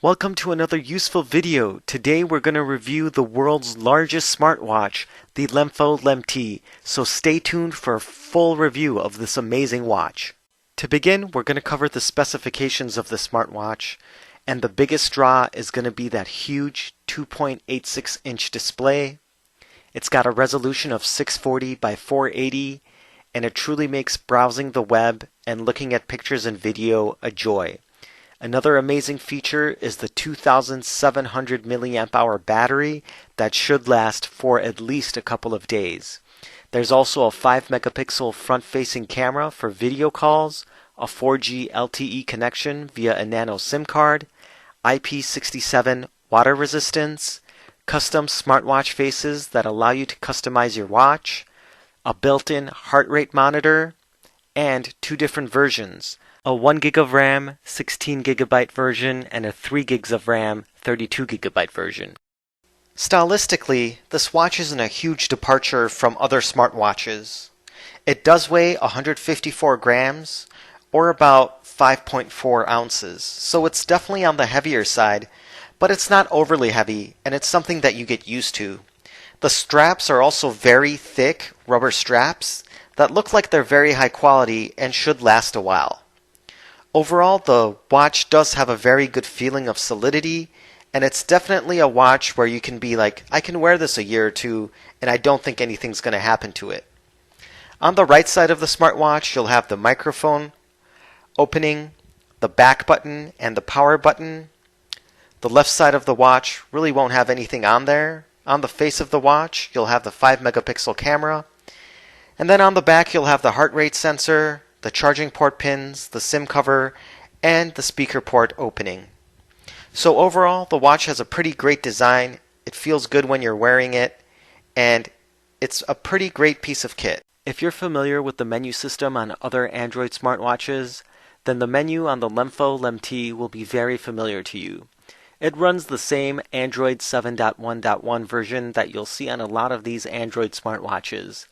Welcome to another useful video. Today we're going to review the world's largest smartwatch, the LEMFO LEM T, so stay tuned for a full review of this amazing watch. To begin, we're going to cover the specifications of the smartwatch, and the biggest draw is going to be that huge 2.86-inch display. It's got a resolution of 640 by 480, and it truly makes browsing the web and looking at pictures and video a joy. Another amazing feature is the 2,700 milliamp hour battery that should last for at least a couple of days. There's also a 5 megapixel front-facing camera for video calls, a 4G LTE connection via a Nano SIM card, IP67 water resistance, custom smartwatch faces that allow you to customize your watch, a built-in heart rate monitor, and two different versions. A 1 gig of RAM, 16 gigabyte version, and a 3 gigs of RAM, 32 gigabyte version. Stylistically, this watch isn't a huge departure from other smartwatches. It does weigh 154 grams, or about 5.4 ounces, so it's definitely on the heavier side, but it's not overly heavy, and it's something that you get used to. The straps are also very thick rubber straps that look like they're very high quality and should last a while. Overall, the watch does have a very good feeling of solidity, and it's definitely a watch where you can be like, I can wear this a year or two, and I don't think anything's going to happen to it. On the right side of the smartwatch, you'll have the microphone opening, the back button, and the power button. The left side of the watch really won't have anything on there. On the face of the watch, you'll have the 5 megapixel camera, and then on the back, you'll have the heart rate sensor, the charging port pins, the SIM cover, and the speaker port opening. So overall, the watch has a pretty great design. It feels good when you're wearing it, and it's a pretty great piece of kit. If you're familiar with the menu system on other Android smartwatches, then the menu on the LEMFO LEM T will be very familiar to you. It runs the same Android 7.1.1 version that you'll see on a lot of these Android smartwatches.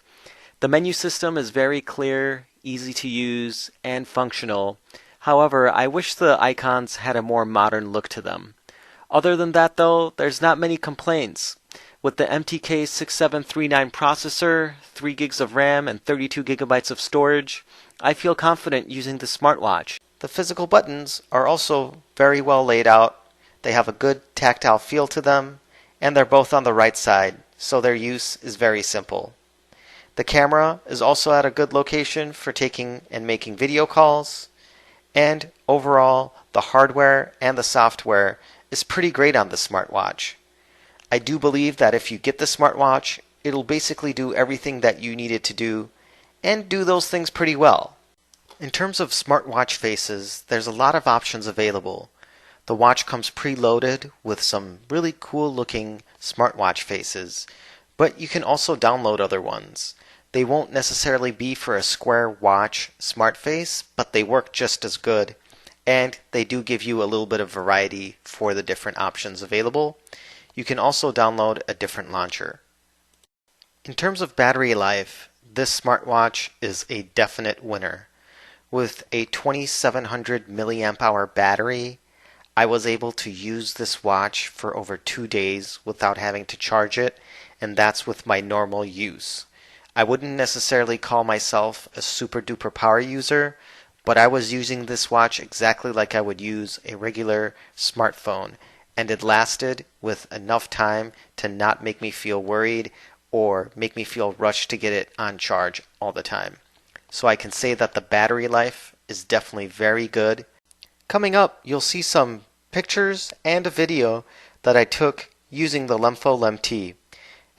The menu system is very clear, easy to use, and functional. However, I wish the icons had a more modern look to them. Other than that though, there's not many complaints. With the MTK6739 processor, 3 gigs of RAM, and 32 gigabytes of storage, I feel confident using the smartwatch. The physical buttons are also very well laid out. They have a good tactile feel to them, and they're both on the right side, so their use is very simple. The camera is also at a good location for taking and making video calls, and overall, the hardware and the software is pretty great on the smartwatch. I do believe that if you get the smartwatch, it'll basically do everything that you need it to do, and do those things pretty well. In terms of smartwatch faces, there's a lot of options available. The watch comes preloaded with some really cool looking smartwatch faces, but you can also download other ones. They won't necessarily be for a square watch smart face, but they work just as good, and they do give you a little bit of variety for the different options available. You can also download a different launcher. In terms of battery life, this smartwatch is a definite winner. With a 2700 milliamp hour battery, I was able to use this watch for over 2 days without having to charge it, and that's with my normal use. I wouldn't necessarily call myself a super duper power user, but I was using this watch exactly like I would use a regular smartphone, and it lasted with enough time to not make me feel worried or make me feel rushed to get it on charge all the time. So I can say that the battery life is definitely very good. Coming up, you'll see some pictures and a video that I took using the LEMFO LEM T.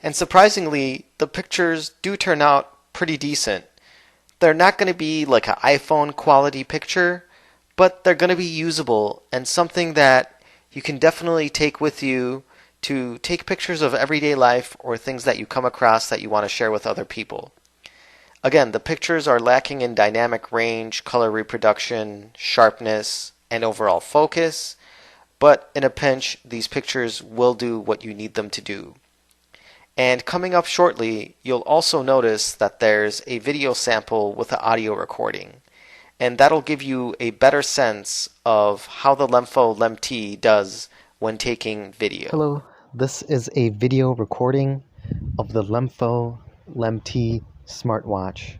And surprisingly, the pictures do turn out pretty decent. They're not going to be like an iPhone quality picture, but they're going to be usable and something that you can definitely take with you to take pictures of everyday life or things that you come across that you want to share with other people. Again, the pictures are lacking in dynamic range, color reproduction, sharpness, and overall focus, but in a pinch, these pictures will do what you need them to do. And coming up shortly, you'll also notice that there's a video sample with an audio recording. and that'll give you a better sense of how the LEMFO LEM T does when taking video. Hello, this is a video recording of the LEMFO LEM T smartwatch.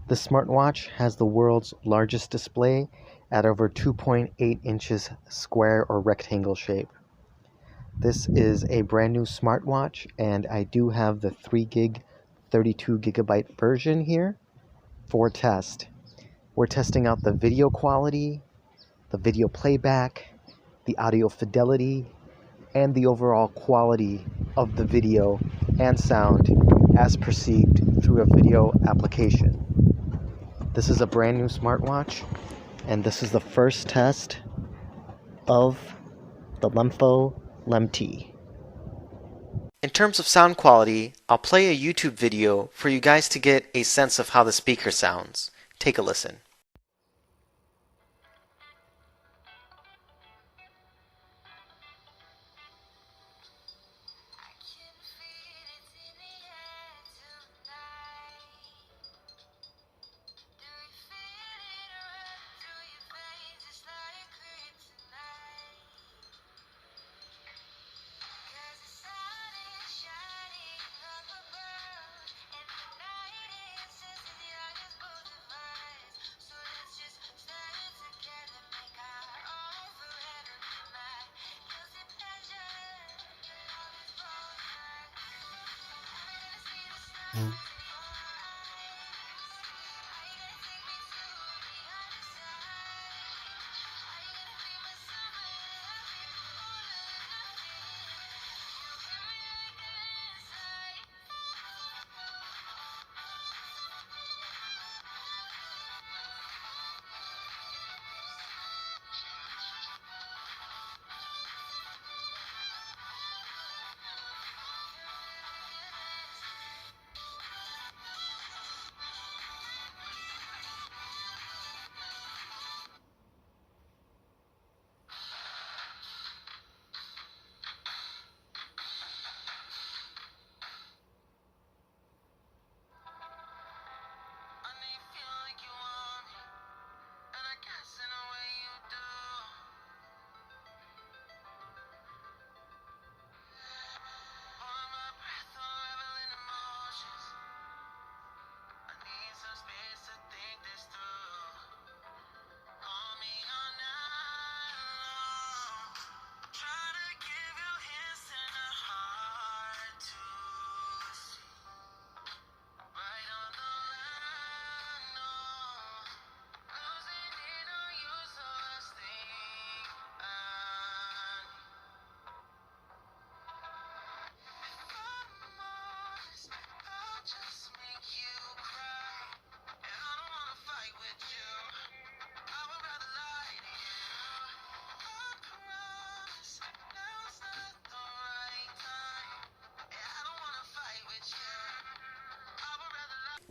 The smartwatch has the world's largest display at over 2.8 inches square or rectangle shape. This is a brand new smartwatch, and I do have the 3GB 32GB version here for test. We're testing out the video quality, the video playback, the audio fidelity, and the overall quality of the video and sound as perceived through a video application. This is a brand new smartwatch, and this is the first test of the LEMFO LEM T. In terms of sound quality, I'll play a YouTube video for you guys to get a sense of how the speaker sounds. Take a listen.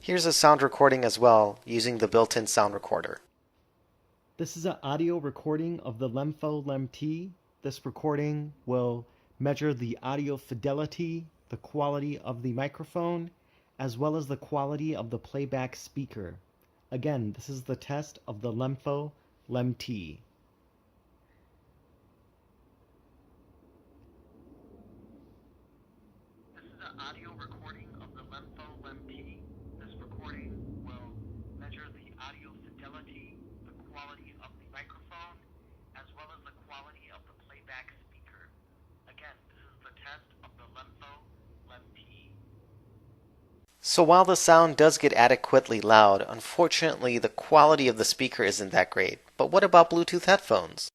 Here's a sound recording as well, using the built-in sound recorder. This is an audio recording of the LEMFO LEM T. This recording will measure the audio fidelity, the quality of the microphone, as well as the quality of the playback speaker. Again, this is the test of the LEMFO LEM T. This is an audio recording of the LEMFO LEM T. This recording will measure the audio fidelity, the quality of the microphone, as well as the quality of the playback speaker. Again, this is the test of the LEMFO LEM T. So while the sound does get adequately loud, unfortunately the quality of the speaker isn't that great. But what about Bluetooth headphones?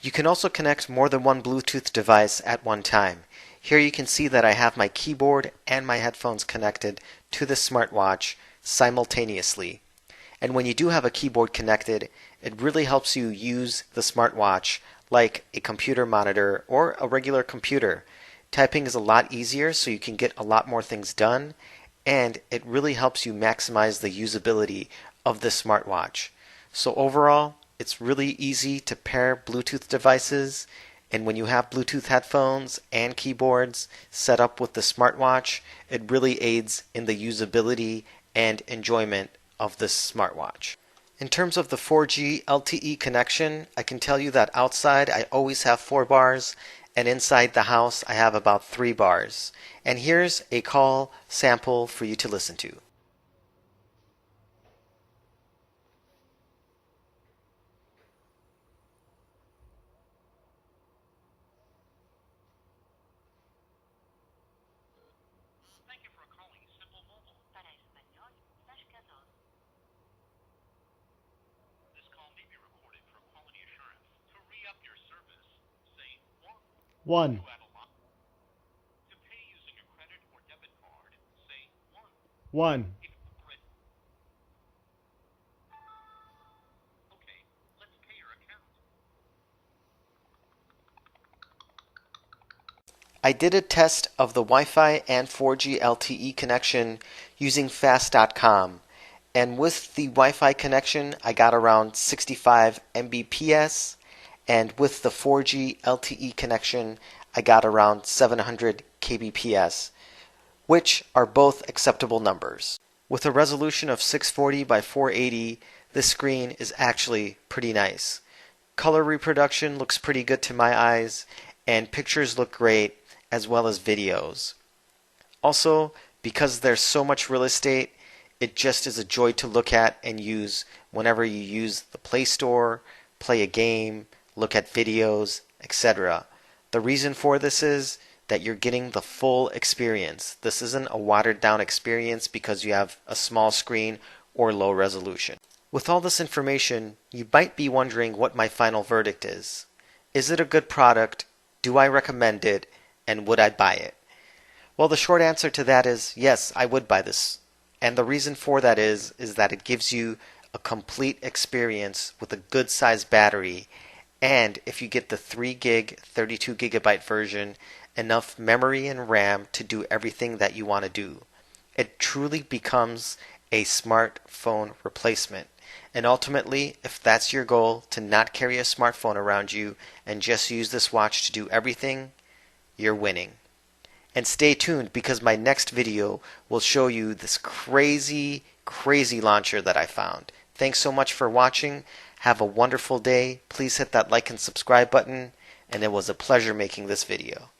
You can also connect more than one Bluetooth device at one time. Here you can see that I have my keyboard and my headphones connected to the smartwatch simultaneously. And when you do have a keyboard connected, it really helps you use the smartwatch like a computer monitor or a regular computer. Typing is a lot easier, so you can get a lot more things done, and it really helps you maximize the usability of the smartwatch. So overall, it's really easy to pair Bluetooth devices, and when you have Bluetooth headphones and keyboards set up with the smartwatch, it really aids in the usability and enjoyment of this smartwatch. In terms of the 4G LTE connection, I can tell you that outside I always have 4 bars, and inside the house I have about 3 bars. And here's a call sample for you to listen to. Thank you for calling Simple Mobile. Para español, marca dos. This call may be recorded for quality assurance. To re-up your service, say 1. 1. To add a line. To pay using a credit or debit card, say 1. 1. If credit. Okay, let's pay your account. I did a test of the Wi-Fi and 4G LTE connection using fast.com, and with the Wi-Fi connection I got around 65 Mbps, and with the 4G LTE connection I got around 700 kbps, which are both acceptable numbers. With a resolution of 640 by 480, this screen is actually pretty nice. Color reproduction looks pretty good to my eyes, and pictures look great, as well as videos. Also, because there's so much real estate, it just is a joy to look at and use whenever you use the Play Store, play a game, look at videos, etc. The reason for this is that you're getting the full experience. This isn't a watered down experience because you have a small screen or low resolution. With all this information, you might be wondering what my final verdict is. Is it a good product? Do I recommend it? And would I buy it? Well, the short answer to that is yes, I would buy this. And the reason for that is that it gives you a complete experience with a good sized battery, and if you get the 3 gig 32 gigabyte version, enough memory and RAM to do everything that you want to do. It truly becomes a smartphone replacement. And ultimately, if that's your goal, to not carry a smartphone around you and just use this watch to do everything, you're winning. And stay tuned, because my next video will show you this crazy launcher that I found. Thanks so much for watching. Have a wonderful day. Please hit that like and subscribe button, and it was a pleasure making this video.